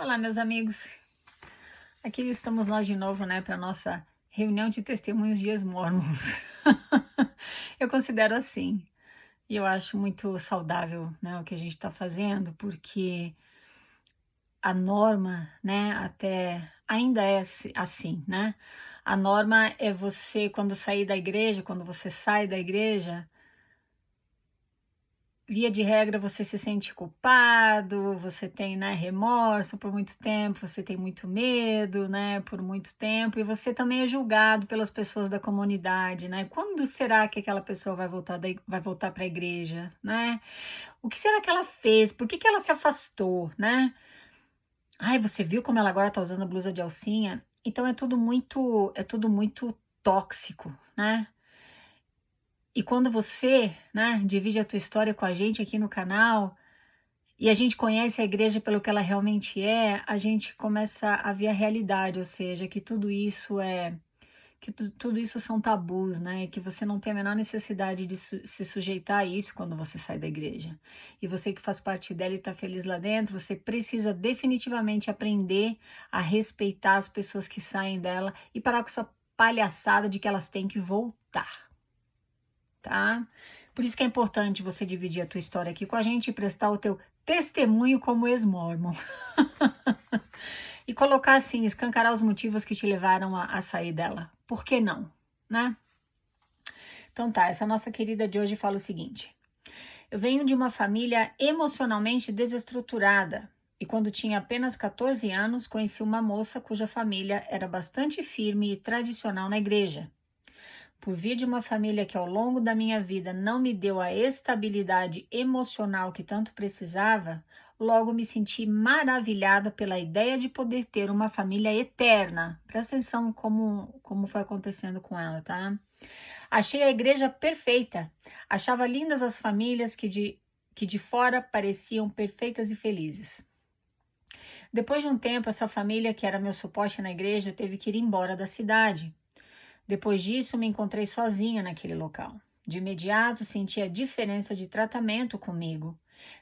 Olá, meus amigos. Aqui estamos nós de novo, né, para nossa reunião de testemunhos Dias Mormons. Eu considero assim. E eu acho muito saudável, né, o que a gente está fazendo, porque a norma, né, até ainda é assim, né? A norma é você, quando sair da igreja, quando você sai da igreja, via de regra, você se sente culpado, você tem, né, remorso por muito tempo, você tem muito medo, né, por muito tempo, e você também é julgado pelas pessoas da comunidade, né? Quando será que aquela pessoa vai voltar para a igreja, né? O que será que ela fez? Por que que ela se afastou, né? Ai, você viu como ela agora tá usando a blusa de alcinha? Então é tudo muito tóxico, né? E quando você, né, divide a tua história com a gente aqui no canal, e a gente conhece a igreja pelo que ela realmente é, a gente começa a ver a realidade, ou seja, que tudo isso tudo isso são tabus, né? Que você não tem a menor necessidade de se sujeitar a isso quando você sai da igreja. E você que faz parte dela e está feliz lá dentro, você precisa definitivamente aprender a respeitar as pessoas que saem dela e parar com essa palhaçada de que elas têm que voltar, tá? Por isso que é importante você dividir a tua história aqui com a gente e prestar o teu testemunho como ex-mormon. E colocar assim, escancarar os motivos que te levaram a sair dela. Por que não, né? Então tá, essa nossa querida de hoje fala o seguinte: eu venho de uma família emocionalmente desestruturada e quando tinha apenas 14 anos conheci uma moça cuja família era bastante firme e tradicional na igreja. Por vir de uma família que ao longo da minha vida não me deu a estabilidade emocional que tanto precisava, logo me senti maravilhada pela ideia de poder ter uma família eterna. Presta atenção como foi acontecendo com ela, tá? Achei a igreja perfeita. Achava lindas as famílias que de fora pareciam perfeitas e felizes. Depois de um tempo, essa família, que era meu suporte na igreja, teve que ir embora da cidade. Depois disso, me encontrei sozinha naquele local. De imediato, senti a diferença de tratamento comigo.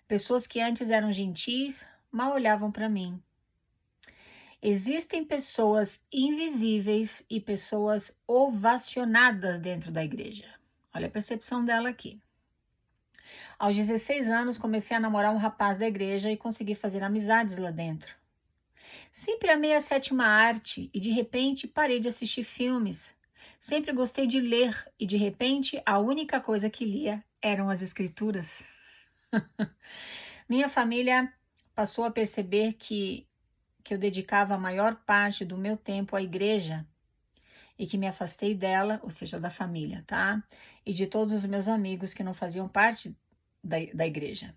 Pessoas que antes eram gentis, mal olhavam para mim. Existem pessoas invisíveis e pessoas ovacionadas dentro da igreja. Olha a percepção dela aqui. Aos 16 anos, comecei a namorar um rapaz da igreja e consegui fazer amizades lá dentro. Sempre amei a sétima arte e, de repente, parei de assistir filmes. Sempre gostei de ler e, de repente, a única coisa que lia eram as escrituras. Minha família passou a perceber que eu dedicava a maior parte do meu tempo à igreja e que me afastei dela, ou seja, da família, tá? E de todos os meus amigos que não faziam parte da igreja.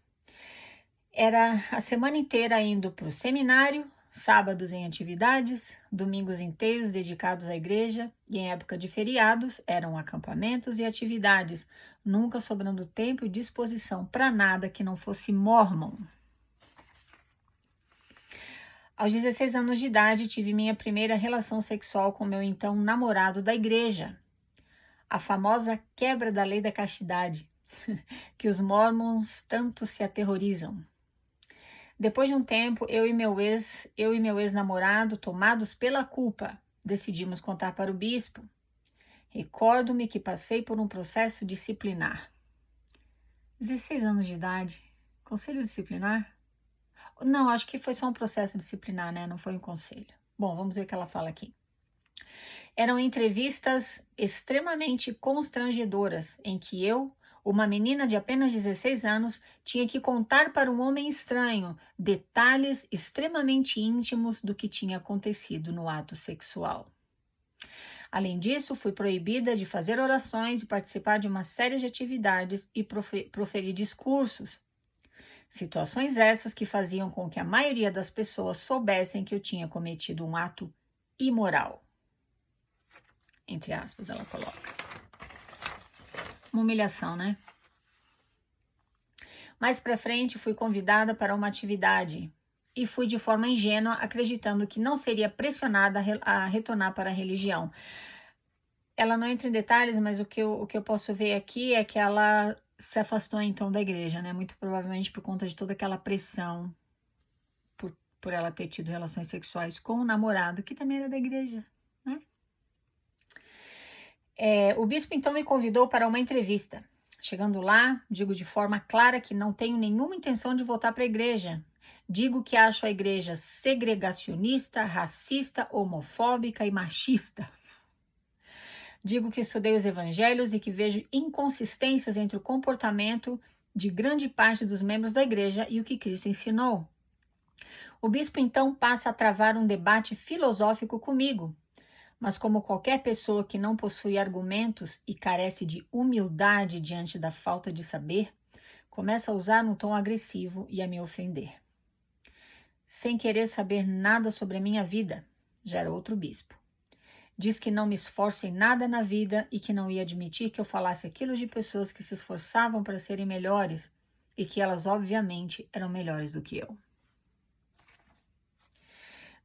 Era a semana inteira indo para o seminário, sábados em atividades, domingos inteiros dedicados à igreja e em época de feriados eram acampamentos e atividades, nunca sobrando tempo e disposição para nada que não fosse mormon. Aos 16 anos de idade, tive minha primeira relação sexual com meu então namorado da igreja. A famosa quebra da lei da castidade, que os mormons tanto se aterrorizam. Depois de um tempo, eu e meu ex-namorado, tomados pela culpa, decidimos contar para o bispo. Recordo-me que passei por um processo disciplinar. 16 anos de idade, conselho disciplinar? Não, acho que foi só um processo disciplinar, né? Não foi um conselho. Bom, vamos ver o que ela fala aqui. Eram entrevistas extremamente constrangedoras em que eu, uma menina de apenas 16 anos, tinha que contar para um homem estranho detalhes extremamente íntimos do que tinha acontecido no ato sexual. Além disso, fui proibida de fazer orações e participar de uma série de atividades e proferir discursos. Situações essas que faziam com que a maioria das pessoas soubessem que eu tinha cometido um ato imoral. Entre aspas, ela coloca. Uma humilhação, né? Mais pra frente, fui convidada para uma atividade e fui de forma ingênua, acreditando que não seria pressionada a retornar para a religião. Ela não entra em detalhes, mas o que eu posso ver aqui é que ela se afastou então da igreja, né? Muito provavelmente por conta de toda aquela pressão, por ela ter tido relações sexuais com um namorado que também era da igreja, né? O bispo então me convidou para uma entrevista. Chegando lá, digo de forma clara que não tenho nenhuma intenção de voltar para a igreja. Digo que acho a igreja segregacionista, racista, homofóbica e machista. Digo que estudei os evangelhos e que vejo inconsistências entre o comportamento de grande parte dos membros da igreja e o que Cristo ensinou. O bispo então passa a travar um debate filosófico comigo, mas como qualquer pessoa que não possui argumentos e carece de humildade diante da falta de saber, começa a usar um tom agressivo e a me ofender. Sem querer saber nada sobre a minha vida, já era outro bispo. Diz que não me esforço em nada na vida e que não ia admitir que eu falasse aquilo de pessoas que se esforçavam para serem melhores e que elas, obviamente, eram melhores do que eu.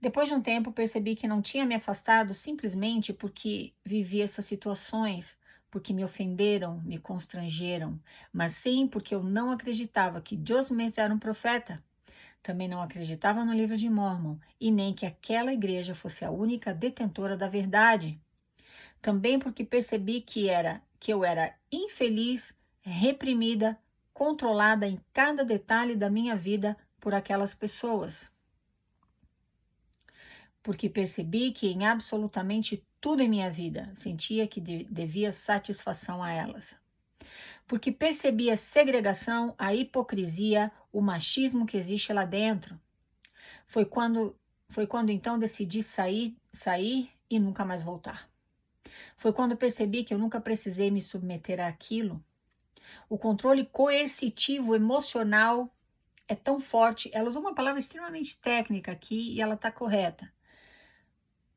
Depois de um tempo, percebi que não tinha me afastado simplesmente porque vivi essas situações, porque me ofenderam, me constrangeram, mas sim porque eu não acreditava que Joseph Smith era um profeta. Também não acreditava no livro de Mórmon e nem que aquela igreja fosse a única detentora da verdade. Também porque percebi que eu era infeliz, reprimida, controlada em cada detalhe da minha vida por aquelas pessoas. Porque percebi que em absolutamente tudo em minha vida sentia que devia satisfação a elas. Porque percebi a segregação, a hipocrisia, o machismo que existe lá dentro. Foi quando então decidi sair e nunca mais voltar. Foi quando percebi que eu nunca precisei me submeter àquilo. O controle coercitivo emocional é tão forte. Ela usou uma palavra extremamente técnica aqui e ela está correta.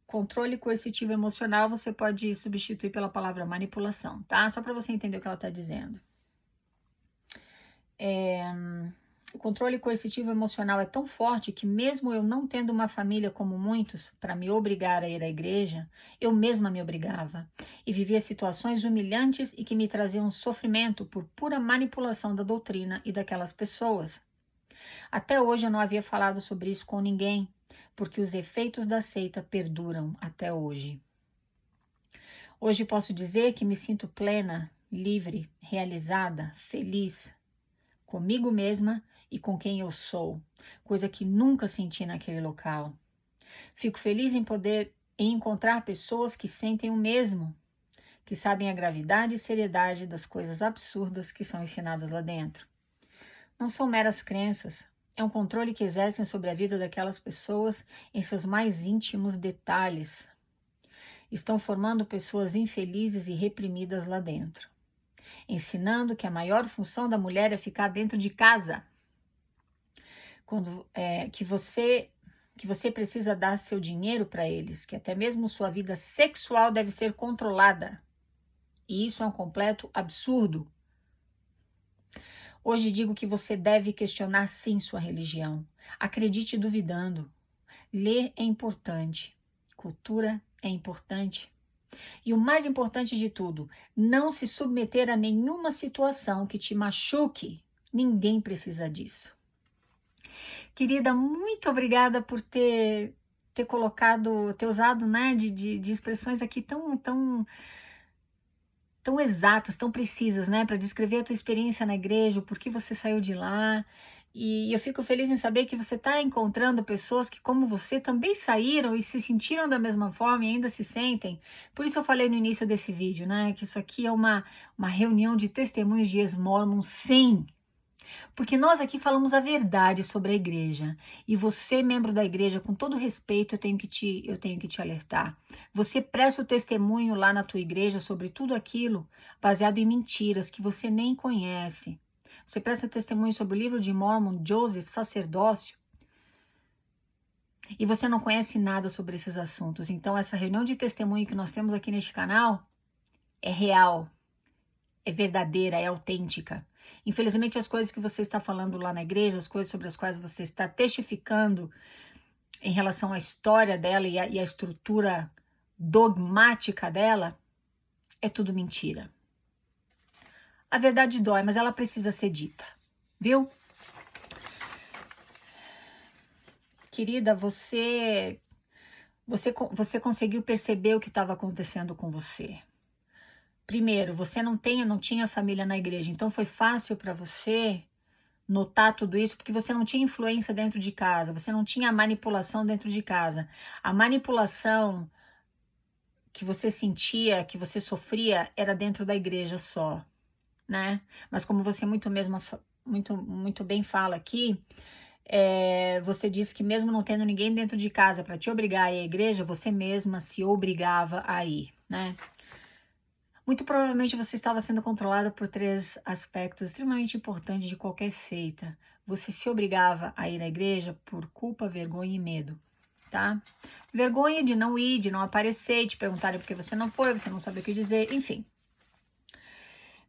Controle coercitivo emocional você pode substituir pela palavra manipulação, tá? Só para você entender o que ela está dizendo. O controle coercitivo emocional é tão forte que mesmo eu não tendo uma família como muitos para me obrigar a ir à igreja, eu mesma me obrigava e vivia situações humilhantes e que me traziam sofrimento por pura manipulação da doutrina e daquelas pessoas. Até hoje eu não havia falado sobre isso com ninguém, porque os efeitos da seita perduram até hoje. Hoje posso dizer que me sinto plena, livre, realizada, feliz comigo mesma e com quem eu sou, coisa que nunca senti naquele local. Fico feliz em poder encontrar pessoas que sentem o mesmo, que sabem a gravidade e seriedade das coisas absurdas que são ensinadas lá dentro. Não são meras crenças, é um controle que exercem sobre a vida daquelas pessoas em seus mais íntimos detalhes. Estão formando pessoas infelizes e reprimidas lá dentro, ensinando que a maior função da mulher é ficar dentro de casa, que você precisa dar seu dinheiro para eles, que até mesmo sua vida sexual deve ser controlada. E isso é um completo absurdo. Hoje digo que você deve questionar sim sua religião. Acredite duvidando. Ler é importante. Cultura é importante. E o mais importante de tudo, não se submeter a nenhuma situação que te machuque. Ninguém precisa disso. Querida, muito obrigada por ter usado, né, de expressões aqui tão exatas, tão precisas, né, para descrever a tua experiência na igreja, o porquê você saiu de lá. E eu fico feliz em saber que você está encontrando pessoas que, como você, também saíram e se sentiram da mesma forma e ainda se sentem. Por isso eu falei no início desse vídeo, né, que isso aqui é uma reunião de testemunhos de ex-mormons, sim. Porque nós aqui falamos a verdade sobre a igreja. E você, membro da igreja, com todo respeito, eu tenho que te alertar. Você presta o testemunho lá na tua igreja sobre tudo aquilo baseado em mentiras que você nem conhece. Você presta o testemunho sobre o livro de Mórmon, Joseph, sacerdócio. E você não conhece nada sobre esses assuntos. Então, essa reunião de testemunho que nós temos aqui neste canal é real, é verdadeira, é autêntica. Infelizmente, as coisas que você está falando lá na igreja, as coisas sobre as quais você está testificando em relação à história dela e à estrutura dogmática dela, é tudo mentira. A verdade dói, mas ela precisa ser dita, viu? querida, você conseguiu perceber o que estava acontecendo com você. Primeiro, você não tinha família na igreja, então foi fácil para você notar tudo isso, porque você não tinha influência dentro de casa, você não tinha manipulação dentro de casa. A manipulação que você sentia, que você sofria, era dentro da igreja só, né? Mas como você muito bem fala aqui, você disse que mesmo não tendo ninguém dentro de casa para te obrigar a ir à igreja, você mesma se obrigava a ir, né? Muito provavelmente você estava sendo controlada por 3 aspectos extremamente importantes de qualquer seita. Você se obrigava a ir à igreja por culpa, vergonha e medo, tá? Vergonha de não ir, de não aparecer, de perguntarem por que você não foi, você não sabia o que dizer, enfim.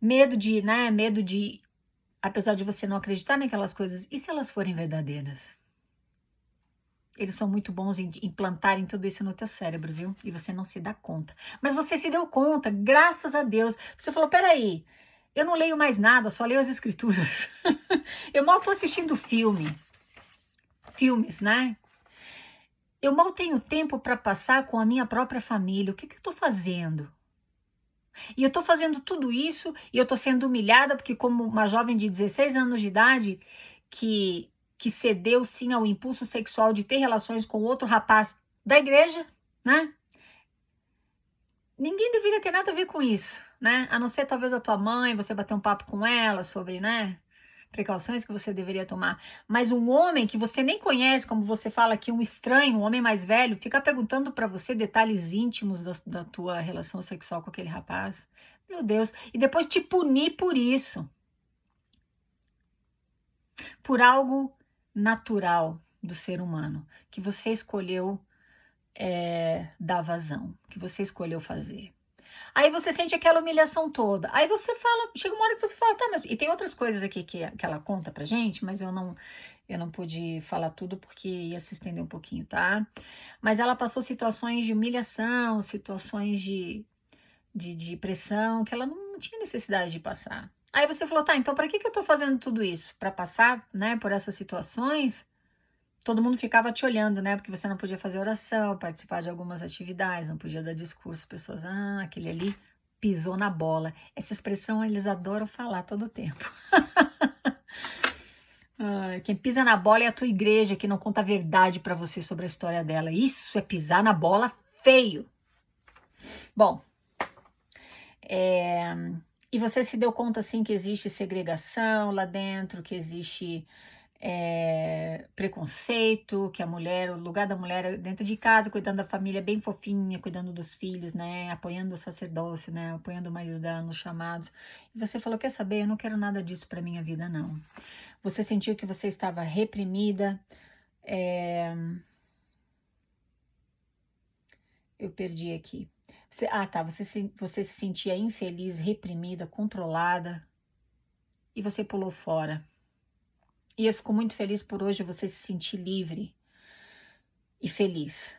Medo de, né? Medo de, apesar de você não acreditar naquelas coisas, e se elas forem verdadeiras? Eles são muito bons em implantarem tudo isso no teu cérebro, viu? E você não se dá conta. Mas você se deu conta, graças a Deus. Você falou, peraí, eu não leio mais nada, só leio as escrituras. Eu mal tô assistindo filmes, né? Eu mal tenho tempo para passar com a minha própria família. O que eu tô fazendo? E eu tô fazendo tudo isso e eu tô sendo humilhada porque como uma jovem de 16 anos de idade que cedeu sim ao impulso sexual de ter relações com outro rapaz da igreja, né? Ninguém deveria ter nada a ver com isso, né? A não ser talvez a tua mãe, você bater um papo com ela sobre, né? Precauções que você deveria tomar. Mas um homem que você nem conhece, como você fala aqui, um estranho, um homem mais velho, fica perguntando para você detalhes íntimos da tua relação sexual com aquele rapaz. Meu Deus. E depois te punir por isso. Por algo natural do ser humano, que você escolheu dar vazão, que você escolheu fazer. Aí você sente aquela humilhação toda. Aí você fala, chega uma hora que você fala, tá, mas... E tem outras coisas aqui que ela conta pra gente, mas eu não pude falar tudo porque ia se estender um pouquinho, tá? Mas ela passou situações de humilhação, situações de pressão, que ela não tinha necessidade de passar. Aí você falou, tá, então pra que eu tô fazendo tudo isso? Pra passar, né, por essas situações? Todo mundo ficava te olhando, né? Porque você não podia fazer oração, participar de algumas atividades, não podia dar discurso. Pessoas, aquele ali pisou na bola. Essa expressão eles adoram falar todo o tempo. Quem pisa na bola é a tua igreja, que não conta a verdade pra você sobre a história dela. Isso é pisar na bola feio. Bom, e você se deu conta, assim, que existe segregação lá dentro, que existe preconceito, que o lugar da mulher é dentro de casa, cuidando da família, bem fofinha, cuidando dos filhos, né, apoiando o sacerdócio, né, apoiando o marido dela nos chamados. E você falou, quer saber, eu não quero nada disso para minha vida, não. Você sentiu que você estava reprimida, eu perdi aqui. Você se sentia infeliz, reprimida, controlada, e você pulou fora. E eu fico muito feliz por hoje você se sentir livre e feliz.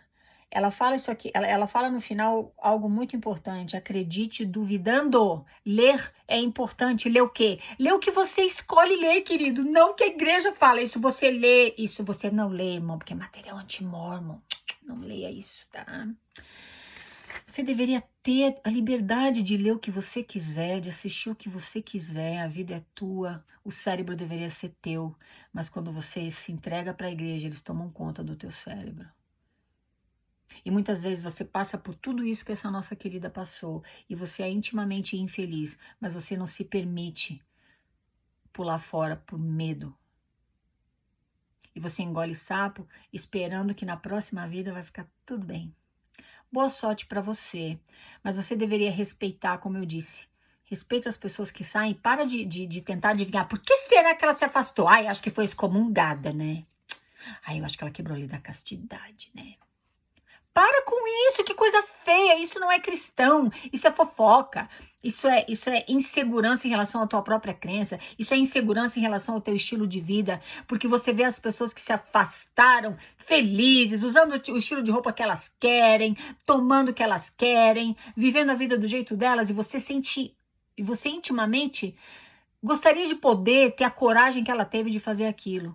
Ela fala isso aqui, ela fala no final algo muito importante. Acredite duvidando. Ler é importante. Ler o quê? Ler o que você escolhe ler, querido. Não o que a igreja fala. Isso você lê, isso você não lê, irmão, porque é material anti-mormon. Não leia isso, tá? Você deveria ter a liberdade de ler o que você quiser, de assistir o que você quiser, a vida é tua, o cérebro deveria ser teu, mas quando você se entrega para a igreja, eles tomam conta do teu cérebro. E muitas vezes você passa por tudo isso que essa nossa querida passou, e você é intimamente infeliz, mas você não se permite pular fora por medo. E você engole sapo, esperando que na próxima vida vai ficar tudo bem. Boa sorte para você, mas você deveria respeitar, como eu disse. Respeita as pessoas que saem, para de tentar adivinhar. Por que será que ela se afastou? Ai, acho que foi excomungada, né? Ai, eu acho que ela quebrou a lei da castidade, né? Para com isso, que coisa feia. Isso não é cristão, isso é fofoca. Isso é insegurança em relação à tua própria crença. Isso é insegurança em relação ao teu estilo de vida. Porque você vê as pessoas que se afastaram felizes, usando o estilo de roupa que elas querem, tomando o que elas querem, vivendo a vida do jeito delas, e você intimamente gostaria de poder ter a coragem que ela teve de fazer aquilo.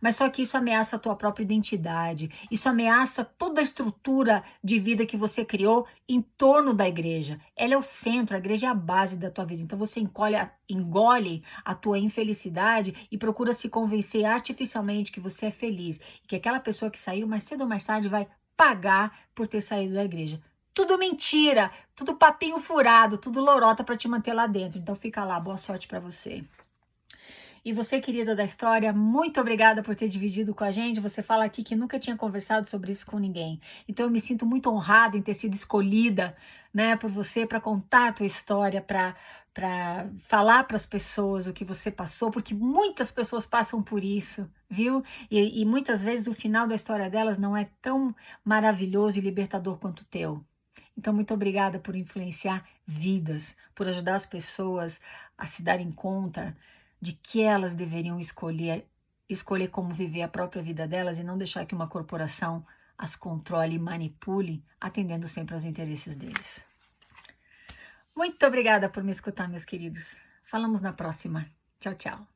Mas só que isso ameaça a tua própria identidade, isso ameaça toda a estrutura de vida que você criou em torno da igreja. Ela é o centro, a igreja é a base da tua vida. Então você engole a tua infelicidade e procura se convencer artificialmente que você é feliz e que aquela pessoa que saiu mais cedo ou mais tarde vai pagar por ter saído da igreja. Tudo mentira, tudo papinho furado, tudo lorota para te manter lá dentro. Então fica lá, boa sorte para você. E você, querida da história, muito obrigada por ter dividido com a gente. Você fala aqui que nunca tinha conversado sobre isso com ninguém. Então eu me sinto muito honrada em ter sido escolhida, né, por você para contar a tua história, para falar para as pessoas o que você passou, porque muitas pessoas passam por isso, viu? E muitas vezes o final da história delas não é tão maravilhoso e libertador quanto o teu. Então, muito obrigada por influenciar vidas, por ajudar as pessoas a se darem conta de que elas deveriam escolher como viver a própria vida delas e não deixar que uma corporação as controle e manipule, atendendo sempre aos interesses deles. Muito obrigada por me escutar, meus queridos. Falamos na próxima. Tchau, tchau.